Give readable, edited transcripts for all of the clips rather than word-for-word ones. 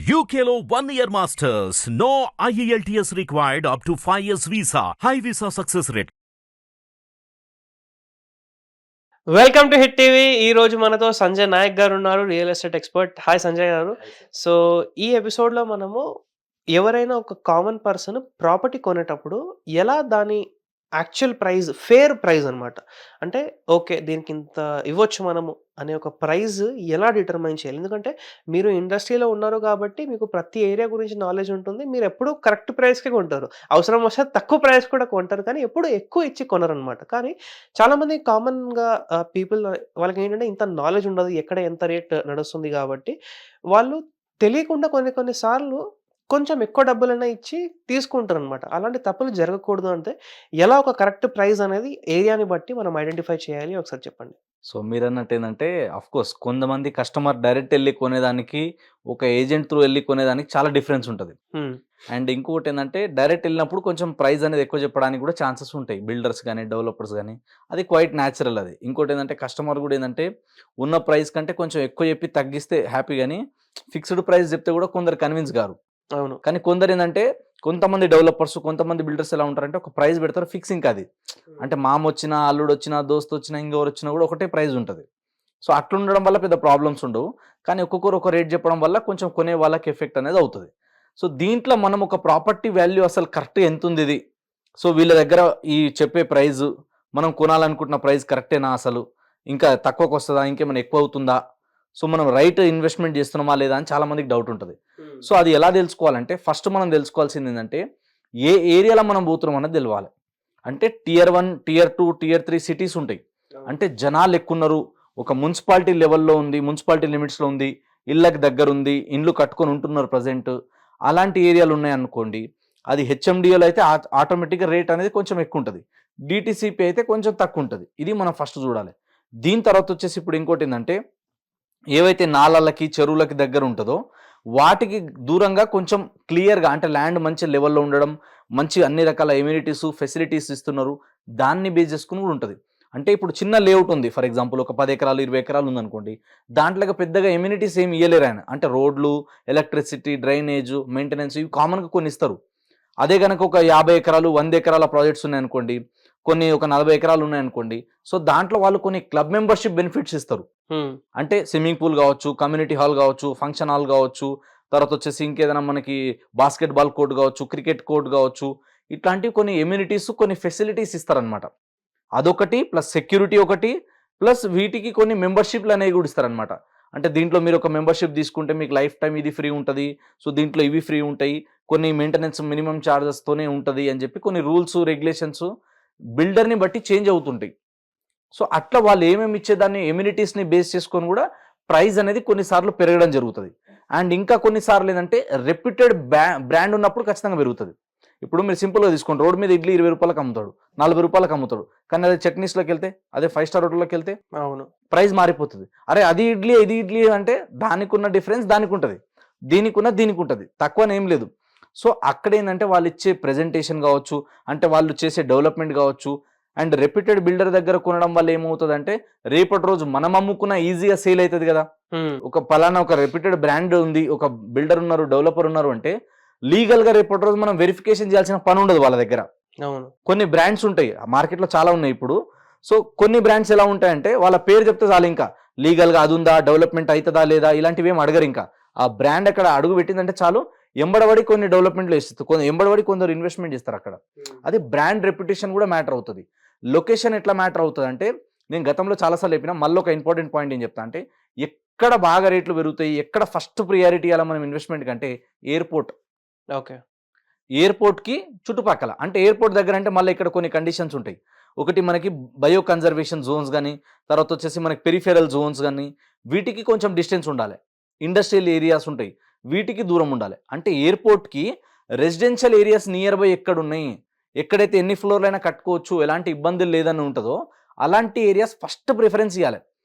UKLO 1 year masters. No IELTS required up to 5 years visa. High visa success rate. Welcome to hit TV. ఈ రోజు మనతో సంజయ్ నాయక్ గారు ఉన్నారు, real estate expert. Hi Sanjay గారు. So ఈ ఎపిసోడ్లో మనము ఎవరైనా ఒక కామన్ పర్సన్ ప్రాపర్టీ కొనేటప్పుడు ఎలా దాని యాక్చువల్ ప్రైస్, ఫేర్ ప్రైస్ అనమాట, అంటే ఓకే దీనికి ఇంత ఇవ్వచ్చు మనము అనే ఒక ప్రైస్ ఎలా డిటర్మైన్ చేయాలి? ఎందుకంటే మీరు ఇండస్ట్రీలో ఉన్నారు కాబట్టి మీకు ప్రతి ఏరియా గురించి నాలెడ్జ్ ఉంటుంది. మీరు ఎప్పుడూ కరెక్ట్ ప్రైస్కే కొంటారు, అవసరం వస్తే తక్కువ ప్రైస్ కూడా కొంటారు, కానీ ఎప్పుడు ఎక్కువ ఇచ్చి కొనరు అనమాట. కానీ చాలామంది కామన్గా పీపుల్ వాళ్ళకి ఏంటంటే ఇంత నాలెడ్జ్ ఉండదు, ఎక్కడ ఎంత రేట్ నడుస్తుంది కాబట్టి వాళ్ళు తెలియకుండా కొన్ని సార్లు కొంచెం ఎక్కువ డబ్బులైనా ఇచ్చి తీసుకుంటారనమాట. అలాంటి తప్పులు జరగకూడదు అంటే ఎలా ఒక కరెక్ట్ ప్రైస్ అనేది ఏరియాని బట్టి మనం ఐడెంటిఫై చేయాలి, ఒకసారి చెప్పండి. సో మీరన్నట్టు ఏంటంటే కోర్స్ కొంతమంది కస్టమర్ డైరెక్ట్ వెళ్ళి కొనేదానికి, ఒక ఏజెంట్ త్రూ వెళ్ళి కొనేదానికి చాలా డిఫరెన్స్ ఉంటుంది. అండ్ ఇంకొకటి ఏంటంటే డైరెక్ట్ వెళ్ళినప్పుడు కొంచెం ప్రైస్ అనేది ఎక్కువ చెప్పడానికి కూడా ఛాన్సెస్ ఉంటాయి, బిల్డర్స్ కానీ డెవలపర్స్ కానీ. అది క్వైట్ న్యాచురల్. అది ఇంకోటి ఏంటంటే కస్టమర్ కూడా ఏంటంటే ఉన్న ప్రైస్ కంటే కొంచెం ఎక్కువ చెప్పి తగ్గిస్తే హ్యాపీ, కానీ ఫిక్స్డ్ ప్రైస్ చెప్తే కూడా కొందరు కన్విన్స్ గారు. అవును. కానీ కొందరు ఏంటంటే కొంతమంది డెవలపర్స్, కొంతమంది బిల్డర్స్ ఎలా ఉంటారంటే ఒక ప్రైస్ పెడతారు ఫిక్సింగ్. అది అంటే మామ వచ్చినా, అల్లుడు వచ్చినా, దోస్త్ వచ్చినా, ఇంకెవరు వచ్చినా కూడా ఒకటే ప్రైస్ ఉంటుంది. సో అట్లా ఉండడం వల్ల పెద్ద ప్రాబ్లమ్స్ ఉండవు. కానీ ఒక్కొక్కరు ఒక రేట్ చెప్పడం వల్ల కొంచెం కొనే వాళ్ళకి ఎఫెక్ట్ అనేది అవుతుంది. సో దీంట్లో మనం ఒక ప్రాపర్టీ వాల్యూ అసలు కరెక్ట్ ఎంత ఉంది ఇది, సో వీళ్ళ దగ్గర ఈ చెప్పే ప్రైస్ మనం కొనాలనుకుంటున్న ప్రైస్ కరెక్టేనా, అసలు ఇంకా తక్కువకు వస్తుందా, ఇంకేమైనా ఎక్కువ అవుతుందా, సో మనం రైట్ ఇన్వెస్ట్మెంట్ చేస్తున్నామా లేదా అని చాలా మందికి డౌట్ ఉంటుంది. సో అది ఎలా తెలుసుకోవాలంటే ఫస్ట్ మనం తెలుసుకోవాల్సింది ఏంటంటే ఏ ఏరియాలో మనం పోతున్నాం అన్నది తెలియాలి. అంటే Tier 1, Tier 2, Tier 3 సిటీస్ ఉంటాయి. అంటే జనాలు ఎక్కున్నారు, ఒక మున్సిపాలిటీ లెవెల్లో ఉంది, మున్సిపాలిటీ లిమిట్స్లో ఉంది, ఇళ్ళకి దగ్గర ఉంది, ఇండ్లు కట్టుకొని ఉంటున్నారు ప్రజెంట్, అలాంటి ఏరియాలు ఉన్నాయనుకోండి. అది హెచ్ఎండిఏలో అయితే ఆటోమేటిక్గా రేట్ అనేది కొంచెం ఎక్కువ ఉంటుంది, డిటిసిపి అయితే కొంచెం తక్కువ ఉంటుంది. ఇది మనం ఫస్ట్ చూడాలి. దీని తర్వాత వచ్చేసి ఇప్పుడు ఇంకోటి ఏంటంటే ఏవైతే నాలలకి, చెరువులకి దగ్గర ఉంటుందో వాటికి దూరంగా కొంచెం క్లియర్గా, అంటే ల్యాండ్ మంచి లెవెల్లో ఉండడం, మంచి అన్ని రకాల ఎమ్యూనిటీస్, ఫెసిలిటీస్ ఇస్తున్నారు, దాన్ని బేస్ చేసుకుని కూడా ఉంటుంది. అంటే ఇప్పుడు చిన్న లేఅవుట్ ఉంది, ఫర్ ఎగ్జాంపుల్ ఒక 10 ఎకరాలు 20 ఎకరాలు ఉందనుకోండి, దాంట్లో పెద్దగా ఎమ్యూనిటీస్ ఏమి ఇవ్వలేరు ఆయన. అంటే రోడ్లు, ఎలక్ట్రిసిటీ, డ్రైనేజ్, మెయింటెనెన్స్ ఇవి కామన్గా కొన్ని ఇస్తారు. అదే కనుక ఒక 50 ఎకరాలు 100 ఎకరాల ప్రాజెక్ట్స్ ఉన్నాయనుకోండి, కొన్ని ఒక 40 ఎకరాలు ఉన్నాయనుకోండి, సో దాంట్లో వాళ్ళు కొన్ని క్లబ్ మెంబర్షిప్ బెనిఫిట్స్ ఇస్తారు. అంటే స్విమ్మింగ్ పూల్ కావచ్చు, కమ్యూనిటీ హాల్ కావచ్చు, ఫంక్షన్ హాల్ కావచ్చు, తర్వాత వచ్చేసి ఇంకేదైనా మనకి బాస్కెట్బాల్ కోర్ట్ కావచ్చు, క్రికెట్ కోర్ట్ కావచ్చు, ఇట్లాంటివి కొన్ని ఎమ్యూనిటీస్, కొన్ని ఫెసిలిటీస్ ఇస్తారనమాట. అదొకటి, ప్లస్ సెక్యూరిటీ ఒకటి, ప్లస్ వీటికి కొన్ని మెంబర్షిప్లు అనేవి కూడా ఇస్తారనమాట. అంటే దీంట్లో మీరు ఒక మెంబర్షిప్ తీసుకుంటే మీకు లైఫ్ టైం ఇది ఫ్రీ ఉంటుంది, సో దీంట్లో ఇవి ఫ్రీ ఉంటాయి, కొన్ని మెయింటెనెన్స్ మినిమం ఛార్జెస్తోనే ఉంటుంది అని చెప్పి కొన్ని రూల్స్, రెగ్యులేషన్స్ బిల్డర్ని బట్టి చేంజ్ అవుతుంటాయి. సో అట్లా వాళ్ళు ఏమేమి ఇచ్చేదాన్ని ఎమ్యూనిటీస్ని బేస్ చేసుకొని కూడా ప్రైస్ అనేది కొన్నిసార్లు పెరగడం జరుగుతుంది. అండ్ ఇంకా కొన్నిసార్లు ఏంటంటే రెప్యూటెడ్ బ్రాండ్ ఉన్నప్పుడు ఖచ్చితంగా పెరుగుతుంది. ఇప్పుడు మీరు సింపుల్గా తీసుకోండి, రోడ్ మీద ఇడ్లీ 20 రూపాయలకు అమ్ముతాడు, 40 రూపాయలకు అమ్ముతాడు, కానీ అదే చట్నీస్లోకి వెళ్తే, అదే 5 స్టార్ హోటల్లోకి వెళ్తే అవును ప్రైస్ మారిపోతుంది. అరే అది ఇడ్లీ ఇది ఇడ్లీ అంటే దానికి ఉన్న డిఫరెన్స్ దానికి ఉంటుంది, దీనికి ఉంటుంది, తక్కువని ఏం లేదు. సో అక్కడ ఏంటంటే వాళ్ళు ఇచ్చే ప్రెజెంటేషన్ కావచ్చు, అంటే వాళ్ళు చేసే డెవలప్మెంట్ కావచ్చు, అండ్ రెప్యూటెడ్ బిల్డర్ దగ్గర కొనడం వల్ల ఏమవుతుంది అంటే రేపటి రోజు మనం అమ్ముకున్న ఈజీగా సేల్ అవుతుంది కదా. ఒక పలానా ఒక రెప్యూటెడ్ బ్రాండ్ ఉంది, ఒక బిల్డర్ ఉన్నారు, డెవలపర్ ఉన్నారు అంటే లీగల్గా రేపటి రోజు మనం వెరిఫికేషన్ చేయాల్సిన పని ఉండదు వాళ్ళ దగ్గర. అవును. కొన్ని బ్రాండ్స్ ఉంటాయి మార్కెట్లో, చాలా ఉన్నాయి ఇప్పుడు. సో కొన్ని బ్రాండ్స్ ఎలా ఉంటాయంటే వాళ్ళ పేరు చెప్తే చాలు, ఇంకా లీగల్గా అది ఉందా, డెవలప్మెంట్ అవుతుందా లేదా ఇలాంటివి ఏం అడగరు. ఇంకా ఆ బ్రాండ్ అక్కడ అడుగు పెట్టిందంటే చాలు, ఎంబడబడి కొన్ని డెవలప్మెంట్లు ఇస్తారు, ఎంబడబడి కొందరు ఇన్వెస్ట్మెంట్ చేస్తారు అక్కడ. అది బ్రాండ్ రెప్యుటేషన్ కూడా మ్యాటర్ అవుతుంది. లొకేషన్ ఎట్లా మ్యాటర్ అవుతుంది అంటే, నేను గతంలో చాలాసార్లు చెప్పినా, మళ్ళీ ఒక ఇంపార్టెంట్ పాయింట్ ఏం చెప్తా అంటే, ఎక్కడ బాగా రేట్లు పెరుగుతాయి, ఎక్కడ ఫస్ట్ ప్రియారిటీ అలా మనం ఇన్వెస్ట్మెంట్ కంటే ఎయిర్పోర్ట్. ఓకే. ఎయిర్పోర్ట్కి చుట్టుపక్కల, అంటే ఎయిర్పోర్ట్ దగ్గర అంటే మళ్ళీ ఇక్కడ కొన్ని కండిషన్స్ ఉంటాయి. ఒకటి మనకి బయో కన్జర్వేషన్ జోన్స్ కానీ, తర్వాత వచ్చేసి మనకి పెరిఫెరల్ జోన్స్ కానీ, వీటికి కొంచెం డిస్టెన్స్ ఉండాలి. ఇండస్ట్రియల్ ఏరియాస్ ఉంటాయి, వీటికి దూరం ఉండాలి. అంటే ఎయిర్పోర్ట్కి రెసిడెన్షియల్ ఏరియాస్ నియర్ బై ఎక్కడున్నాయి, ఎక్కడైతే ఎన్ని ఫ్లోర్లైనా కట్టుకోవచ్చు, ఎలాంటి ఇబ్బందులు లేదని ఉంటుందో అలాంటి ఏరియాస్ ఫస్ట్ ప్రిఫరెన్స్ ఇవ్వాలి.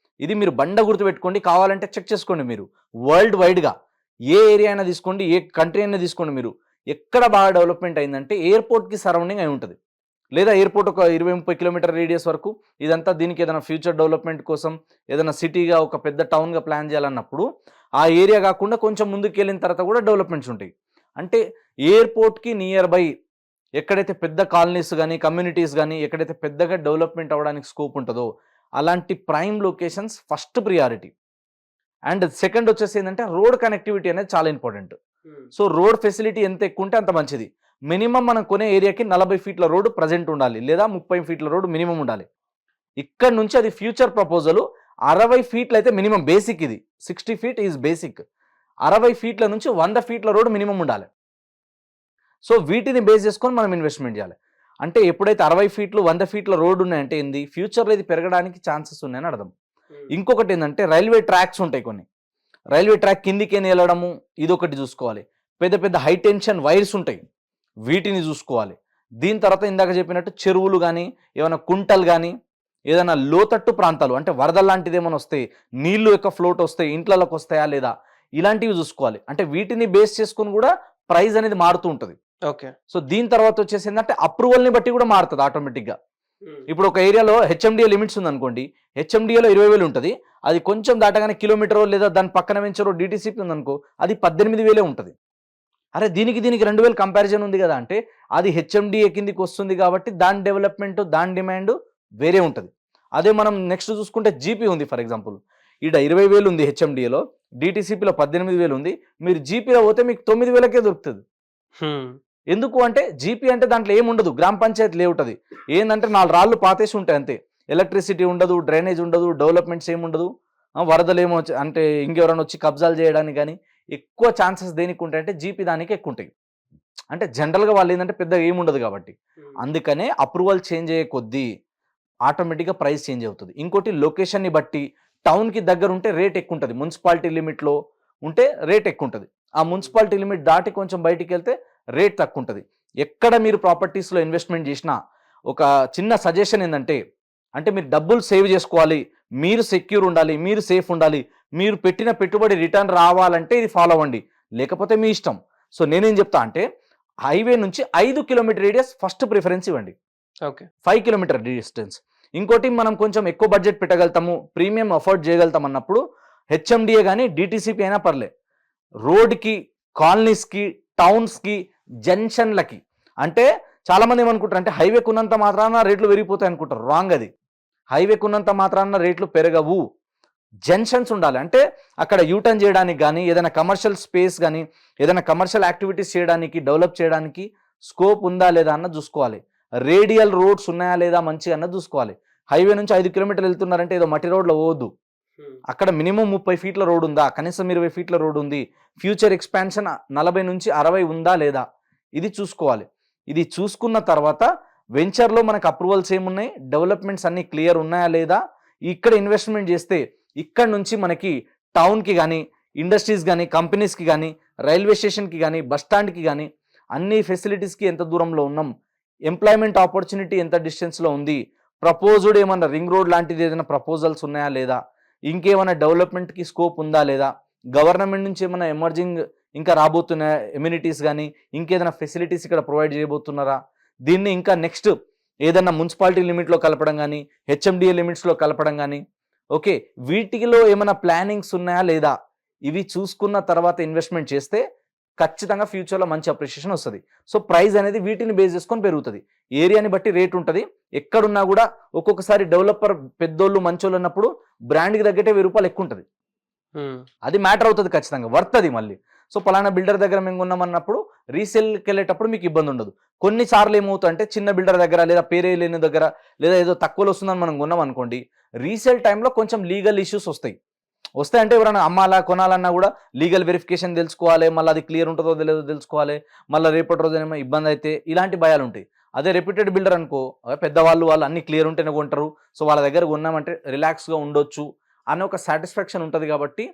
ఇది మీరు బండ గుర్తుపెట్టుకోండి, కావాలంటే చెక్ చేసుకోండి. మీరు వరల్డ్ వైడ్గా ఏ ఏరియా అయినా తీసుకోండి, ఏ కంట్రీ అయినా తీసుకోండి, మీరు ఎక్కడ బాగా డెవలప్మెంట్ అయిందంటే ఎయిర్పోర్ట్కి సరౌండింగ్ అయి ఉంటుంది. లేదా ఎయిర్పోర్ట్ ఒక 20-30 కిలోమీటర్ రేడియస్ వరకు, ఇదంతా దీనికి ఏదైనా ఫ్యూచర్ డెవలప్మెంట్ కోసం ఏదైనా సిటీగా ఒక పెద్ద టౌన్గా ప్లాన్ చేయాలన్నప్పుడు ఆ ఏరియా కాకుండా కొంచెం ముందుకు వెళ్ళిన తర్వాత కూడా డెవలప్మెంట్స్ ఉంటాయి. అంటే ఎయిర్పోర్ట్కి నియర్ బై ఎక్కడైతే పెద్ద కాలనీస్ కానీ కమ్యూనిటీస్ కానీ ఎక్కడైతే పెద్దగా డెవలప్మెంట్ అవ్వడానికి స్కోప్ ఉంటుందో అలాంటి prime locations first priority. And second వచ్చేసి ఏంటంటే రోడ్ కనెక్టివిటీ అనేది చాలా ఇంపార్టెంట్. సో రోడ్ ఫెసిలిటీ ఎంత ఎక్కువ ఉంటే అంత మంచిది. మినిమం మనం కొనే ఏరియాకి 40 ఫీట్ల రోడ్డు ప్రజెంట్ ఉండాలి, లేదా 30 ఫీట్ల రోడ్డు మినిమం ఉండాలి. ఇక్కడ నుంచి అది ఫ్యూచర్ ప్రపోజల్ 60 ఫీట్లు అయితే మినిమం బేసిక్. ఇది 60 ఫీట్ ఈజ్ బేసిక్. 60 ఫీట్ల నుంచి 100 ఫీట్ల రోడ్డు మినిమం ఉండాలి. సో వీటిని బేస్ చేసుకొని మనం ఇన్వెస్ట్మెంట్ చేయాలి. అంటే ఎప్పుడైతే 60 ఫీట్లు 100 ఫీట్ల రోడ్డు ఉన్నాయంటే ఏంది, ఫ్యూచర్లో ఇది పెరగడానికి ఛాన్సెస్ ఉన్నాయని అర్థం. ఇంకొకటి ఏంటంటే రైల్వే ట్రాక్స్ ఉంటాయి కొన్ని. రైల్వే ట్రాక్ కిందికి వెళ్ళడము ఇది ఒకటి చూసుకోవాలి. పెద్ద పెద్ద హై టెన్షన్ వైర్స్ ఉంటాయి, వీటిని చూసుకోవాలి. దీని తర్వాత ఇందాక చెప్పినట్టు చెరువులు కానీ ఏమైనా కుంటలు కానీ ఏదైనా లోతట్టు ప్రాంతాలు అంటే వరద లాంటిది ఏమైనా వస్తాయి, నీళ్లు యొక్క ఫ్లోట్ వస్తాయి, ఇంట్లోకి వస్తాయా లేదా, ఇలాంటివి చూసుకోవాలి. అంటే వీటిని బేస్ చేసుకుని కూడా ప్రైస్ అనేది మారుతూ ఉంటుంది. ఓకే. సో దీని తర్వాత వచ్చేసి ఏంటంటే అప్రూవల్ని బట్టి కూడా మారుతుంది ఆటోమేటిక్గా. ఇప్పుడు ఒక ఏరియాలో హెచ్ఎండిఏ లిమిట్స్ ఉందనుకోండి, హెచ్ఎండిఏలో 20,000 ఉంటుంది. అది కొంచెం దాటగానే కిలోమీటర్ లేదా దాని పక్కన వెంచరో డిటిసిపి ఉందనుకో అది 18,000 ఉంటుంది. అరే దీనికి 2,000 కంపారిజన్ ఉంది కదా అంటే అది హెచ్ఎండిఏ కిందికి వస్తుంది కాబట్టి దాని డెవలప్మెంట్ దాని డిమాండ్ వేరే ఉంటుంది. అదే మనం నెక్స్ట్ చూసుకుంటే జీపీ ఉంది ఫర్ ఎగ్జాంపుల్, ఈడ 20,000 ఉంది హెచ్ఎండిఏలో, డిటిసిపిలో 18,000 ఉంది. మీరు జీపీలో పోతే మీకు 9,000కే దొరుకుతుంది. ఎందుకు అంటే జీపీ అంటే దాంట్లో ఏముండదు, గ్రామ పంచాయతీ లేవుంటుంది. ఏంటంటే 4 రాళ్ళు పాతేసి ఉంటాయి అంతే. ఎలక్ట్రిసిటీ ఉండదు, డ్రైనేజ్ ఉండదు, డెవలప్మెంట్స్ ఏముండదు, వరదలు ఏమో అంటే ఇంకెవరైనా వచ్చి కబ్జాలు చేయడానికి కానీ ఎక్కువ ఛాన్సెస్ దేనికి ఉంటాయంటే జీపీ దానికి ఎక్కువ ఉంటాయి. అంటే జనరల్గా వాళ్ళు ఏంటంటే పెద్దగా ఏముండదు కాబట్టి. అందుకనే అప్రూవల్ చేంజ్ అయ్యే కొద్దీ ఆటోమేటిక్గా ప్రైస్ చేంజ్ అవుతుంది. ఇంకోటి లొకేషన్ని బట్టి టౌన్కి దగ్గర ఉంటే రేట్ ఎక్కువ ఉంటుంది, మున్సిపాలిటీ లిమిట్లో ఉంటే రేట్ ఎక్కువ ఉంటుంది. ఆ మున్సిపాలిటీ లిమిట్ దాటి కొంచెం బయటికి వెళ్తే రేట్ తక్కువ ఉంటుంది. ఎక్కడ మీరు ప్రాపర్టీస్లో ఇన్వెస్ట్మెంట్ చేసినా ఒక చిన్న సజెషన్ ఏంటంటే, అంటే మీరు డబ్బులు సేవ్ చేసుకోవాలి, మీరు సెక్యూర్ ఉండాలి, మీరు సేఫ్ ఉండాలి, మీరు పెట్టిన పెట్టుబడి రిటర్న్ రావాలంటే ఇది ఫాలో అవ్వండి, లేకపోతే మీ ఇష్టం. సో నేనేం చెప్తా అంటే హైవే నుంచి 5 కిలోమీటర్ రేడియస్ ఫస్ట్ ప్రిఫరెన్స్ ఇవ్వండి. ఓకే. 5 kilometre distance. ఇంకోటి మనం కొంచెం ఎక్కువ బడ్జెట్ పెట్టగలుగుతాము, ప్రీమియం అఫోర్డ్ చేయగలుగుతాం అన్నప్పుడు హెచ్ఎండిఏ కానీ డిటిసిపి అయినా పర్లే. రోడ్కి, కాలనీస్కి, టౌన్స్కి, జంక్షన్లకి. అంటే చాలామంది ఏమనుకుంటారు అంటే హైవేకు ఉన్నంత మాత్రాన రేట్లు పెరిగిపోతాయి అనుకుంటారు. రాంగ్. అది హైవేకు ఉన్నంత మాత్రాన రేట్లు పెరగవు. జంక్షన్స్ ఉండాలి. అంటే అక్కడ యూటర్న్ చేయడానికి కానీ ఏదైనా కమర్షియల్ స్పేస్ కానీ ఏదైనా కమర్షియల్ యాక్టివిటీస్ చేయడానికి డెవలప్ చేయడానికి స్కోప్ ఉందా లేదా అన్నది చూసుకోవాలి. రేడియల్ రోడ్స్ ఉన్నాయా లేదా మంచిగా అన్నది చూసుకోవాలి. హైవే నుంచి 5 కిలోమీటర్లు వెళ్తున్నారంటే ఏదో మట్టి రోడ్లో పోవద్దు. అక్కడ మినిమం 30 ఫీట్ల రోడ్ ఉందా, కనీసం 20 ఫీట్ల రోడ్ ఉంది, ఫ్యూచర్ ఎక్స్పాన్షన్ 40 నుంచి 60 ఉందా లేదా, ఇది చూసుకోవాలి. ఇది చూసుకున్న తర్వాత వెంచర్లో మనకు అప్రూవల్స్ ఏమున్నాయి, డెవలప్మెంట్స్ అన్నీ క్లియర్ ఉన్నాయా లేదా, ఇక్కడ ఇన్వెస్ట్మెంట్ చేస్తే ఇక్కడ నుంచి మనకి టౌన్కి కానీ ఇండస్ట్రీస్ కానీ కంపెనీస్కి కానీ రైల్వే స్టేషన్కి కానీ బస్ స్టాండ్కి కానీ అన్ని ఫెసిలిటీస్కి ఎంత దూరంలో ఉన్నాం, ఎంప్లాయ్మెంట్ ఆపర్చునిటీ ఎంత డిస్టెన్స్లో ఉంది, ప్రపోజ్డ్ ఏమన్నా రింగ్ రోడ్ లాంటిది ఏదైనా ప్రపోజల్స్ ఉన్నాయా లేదా, ఇంకేమైనా డెవలప్మెంట్కి స్కోప్ ఉందా లేదా, గవర్నమెంట్ నుంచి ఏమైనా ఎమర్జింగ్ ఇంకా రాబోతున్న ఎమ్యూనిటీస్ కానీ ఇంకేదైనా ఫెసిలిటీస్ ఇక్కడ ప్రొవైడ్ చేయబోతున్నారా, దీన్ని ఇంకా నెక్స్ట్ ఏదైనా మున్సిపాలిటీ లిమిట్లో కలపడం కానీ హెచ్ఎండిఏ లిమిట్స్లో కలపడం కానీ, ఓకే వీటిలో ఏమైనా ప్లానింగ్స్ ఉన్నాయా లేదా, ఇవి చూసుకున్న తర్వాత ఇన్వెస్ట్మెంట్ చేస్తే ఖచ్చితంగా ఫ్యూచర్లో మంచి అప్రిషియేషన్ వస్తుంది. సో ప్రైస్ అనేది వీటిని బేస్ చేసుకొని పెరుగుతుంది. ఏరియాని బట్టి రేట్ ఉంటుంది. ఎక్కడున్నా కూడా ఒక్కొక్కసారి డెవలపర్ పెద్దోళ్ళు మంచోళ్ళు అన్నప్పుడు బ్రాండ్కి తగ్గట్టే ₹1000 ఎక్కువ ఉంటుంది. అది మ్యాటర్ అవుతుంది ఖచ్చితంగా, వర్త్ అది మళ్ళీ. సో పలానా బిల్డర్ దగ్గర మేము ఉన్నామన్నప్పుడు రీసేల్కి వెళ్ళేటప్పుడు మీకు ఇబ్బంది ఉండదు. కొన్నిసార్లు ఏమవుతుంది అంటే చిన్న బిల్డర్ దగ్గర లేదా పేరే లేని దగ్గర లేదా ఏదో తక్కువలో వస్తుందని మనం కొన్నాం అనుకోండి, రీసేల్ టైంలో కొంచెం లీగల్ ఇష్యూస్ వస్తాయి అంటే ఎవరైనా అమ్మాలా కొనాలన్నా కూడా లీగల్ వెరిఫికేషన్ తెలుసుకోవాలి, మళ్ళీ అది క్లియర్ ఉంటుందో లేదో తెలుసుకోవాలి, మళ్ళీ రేపటి రోజు ఏమో ఇబ్బంది అయితే ఇలాంటి భయాలు ఉంటాయి. అదే రెప్యూటెడ్ బిల్డర్ అనుకో, పెద్దవాళ్ళు వాళ్ళు అన్ని క్లియర్ ఉంటేనే కొంటారు, సో వాళ్ళ దగ్గర కొన్నామంటే రిలాక్స్గా ఉండొచ్చు అనే ఒక సాటిస్ఫాక్షన్ ఉంటుంది. కాబట్టి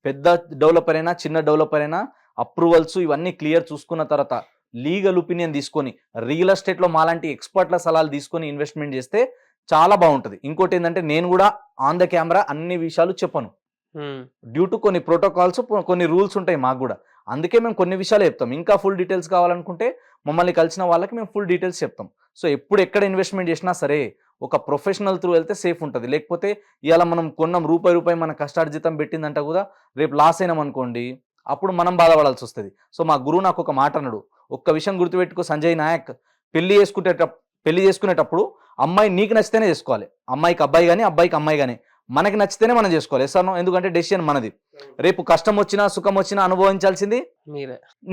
పెద్ద డెవలపర్ అయినా చిన్న డెవలపర్ అయినా అప్రూవల్స్ ఇవన్నీ క్లియర్ చూసుకున్న తర్వాత లీగల్ ఒపీనియన్ తీసుకొని రియల్ ఎస్టేట్లో మాలాంటి ఎక్స్పర్ట్ల సలహాలు తీసుకొని ఇన్వెస్ట్మెంట్ చేస్తే చాలా బాగుంటుంది. ఇంకోటి ఏంటంటే నేను కూడా ఆన్ ద కెమెరా అన్ని విషయాలు చెప్పను, డ్యూ టు కొన్ని ప్రోటోకాల్స్ కొన్ని రూల్స్ ఉంటాయి మాకు కూడా. అందుకే మేము కొన్ని విషయాలు చెప్తాం. ఇంకా ఫుల్ డీటెయిల్స్ కావాలనుకుంటే మమ్మల్ని కలిసిన వాళ్ళకి మేము ఫుల్ డీటెయిల్స్ చెప్తాం. సో ఎప్పుడు ఎక్కడ ఇన్వెస్ట్మెంట్ చేసినా సరే ఒక ప్రొఫెషనల్ త్రూ వెళ్తే సేఫ్ ఉంటుంది. లేకపోతే ఇవాళ మనం కొన్నాం రూపాయి మన కష్టార్జితం పెట్టిందంట కూడా రేపు లాస్ అయినాం అనుకోండి, అప్పుడు మనం బాధపడాల్సి వస్తుంది. సో మా గురువు నాకు ఒక మాట అన్నాడు, ఒక్క విషయం గుర్తుపెట్టుకో సంజయ్ నాయక్, పెళ్లి చేసుకునేటప్పుడు అమ్మాయి నీకు నచ్చితేనే చేసుకోవాలి. అమ్మాయికి అబ్బాయి కానీ అబ్బాయికి అమ్మాయి కానీ మనకి నచ్చితేనే మనం చేసుకోవాలి. SR no? ఎందుకంటే డెసిషన్ మనది. రేపు కష్టం వచ్చినా సుఖం వచ్చినా అనుభవించాల్సింది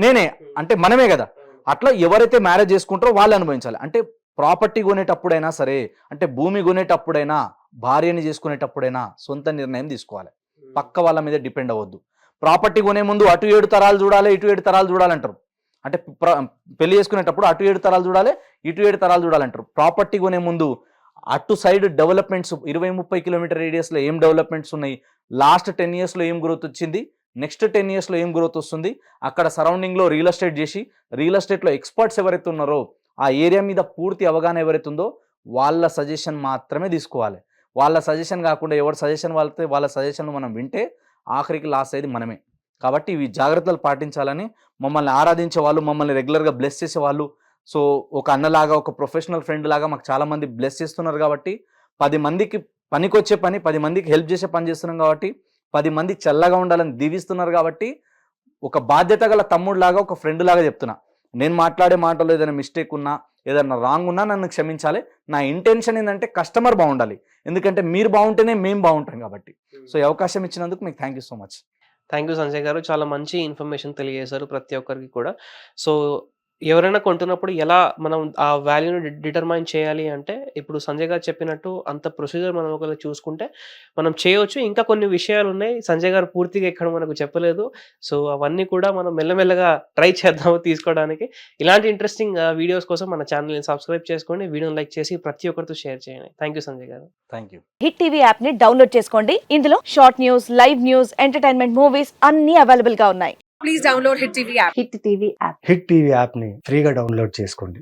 నేనే, అంటే మనమే కదా. అట్లా ఎవరైతే మ్యారేజ్ చేసుకుంటారో వాళ్ళు అనుభవించాలి. అంటే ప్రాపర్టీ కొనేటప్పుడైనా సరే, అంటే భూమి కొనేటప్పుడైనా, భార్యని చేసుకునేటప్పుడైనా సొంత నిర్ణయం తీసుకోవాలి. పక్క వాళ్ళ మీద డిపెండ్ అవ్వద్దు. ప్రాపర్టీ కొనే ముందు అటు 7 తరాలు చూడాలి, ఇటు 7 తరాలు చూడాలంటారు. అంటే పెళ్లి చేసుకునేటప్పుడు అటు 7 తరాలు చూడాలి, ఇటు 7 తరాలు చూడాలంటారు. ప్రాపర్టీ కొనే ముందు అటు సైడ్ డెవలప్మెంట్స్ 20-30 కిలోమీటర్ రేడియస్లో ఏం డెవలప్మెంట్స్ ఉన్నాయి, లాస్ట్ 10 ఇయర్స్లో ఏం గ్రోత్ వచ్చింది, నెక్స్ట్ 10 ఇయర్స్లో ఏం గ్రోత్ వస్తుంది, అక్కడ సరౌండింగ్లో రియల్ ఎస్టేట్ చేసి రియల్ ఎస్టేట్లో ఎక్స్పర్ట్స్ ఎవరైతే ఉన్నారో, ఆ ఏరియా మీద పూర్తి అవగాహన ఎవరైతే ఉందో వాళ్ళ సజెషన్ మాత్రమే తీసుకోవాలి. వాళ్ళ సజెషన్ కాకుండా ఎవరి సజెషన్ వాళ్ళ సజెషన్ మనం వింటే ఆఖరికి లాస్ అయ్యేది మనమే. కాబట్టి ఇవి జాగ్రత్తలు పాటించాలని మమ్మల్ని ఆరాధించే వాళ్ళు, మమ్మల్ని రెగ్యులర్గా బ్లెస్ చేసేవాళ్ళు, సో ఒక అన్నలాగా ఒక ప్రొఫెషనల్ ఫ్రెండ్ లాగా మాకు చాలామంది బ్లెస్ చేస్తున్నారు. కాబట్టి 10 మందికి పనికొచ్చే పని, 10 మందికి హెల్ప్ చేసే పని చేస్తున్నాం. కాబట్టి 10 మంది చల్లగా ఉండాలని దీవిస్తున్నారు. కాబట్టి ఒక బాధ్యత గల తమ్ముడు లాగా, ఒక ఫ్రెండ్ లాగా చెప్తున్నా. నేను మాట్లాడే మాటలో ఏదైనా మిస్టేక్ ఉన్నా, ఏదైనా రాంగ్ ఉన్నా నన్ను క్షమించాలి. నా ఇంటెన్షన్ ఏంటంటే కస్టమర్ బాగుండాలి, ఎందుకంటే మీరు బాగుంటేనే మేము బాగుంటాం. కాబట్టి సో ఈ అవకాశం ఇచ్చినందుకు మీకు thank you so much. Thank you Sanjay గారు. చాలా మంచి ఇన్ఫర్మేషన్ తెలియజేశారు ప్రతి ఒక్కరికి కూడా. సో ఎవరైనా కొంటున్నప్పుడు ఎలా మనం ఆ వాల్యూని డిటర్మైన్ చేయాలి అంటే, ఇప్పుడు సంజయ్ గారు చెప్పినట్టు అంత ప్రొసీజర్ మనం ఒకవేళ చూసుకుంటే మనం చేయవచ్చు. ఇంకా కొన్ని విషయాలు ఉన్నాయి, సంజయ్ గారు పూర్తిగా ఇక్కడ మనకు చెప్పలేదు. సో అవన్నీ కూడా మనం మెల్లమెల్లగా ట్రై చేద్దాము తీసుకోవడానికి. ఇలాంటి ఇంట్రెస్టింగ్ వీడియోస్ కోసం మన ఛానల్ని సబ్స్క్రైబ్ చేసుకోండి, వీడియోని లైక్ చేసి ప్రతి ఒక్కరితో షేర్ చేయండి. థ్యాంక్ యూ సంజయ్ గారు. Thank you. Hit TV app ని డౌన్లోడ్ చేసుకోండి. ఇందులో short news, live news, entertainment movies అన్ని అవైలబుల్ గా ఉన్నాయి. Please download Hit TV app. Hit TV app hit TV యాప్ని ఫ్రీగా డౌన్లోడ్ చేసుకోండి.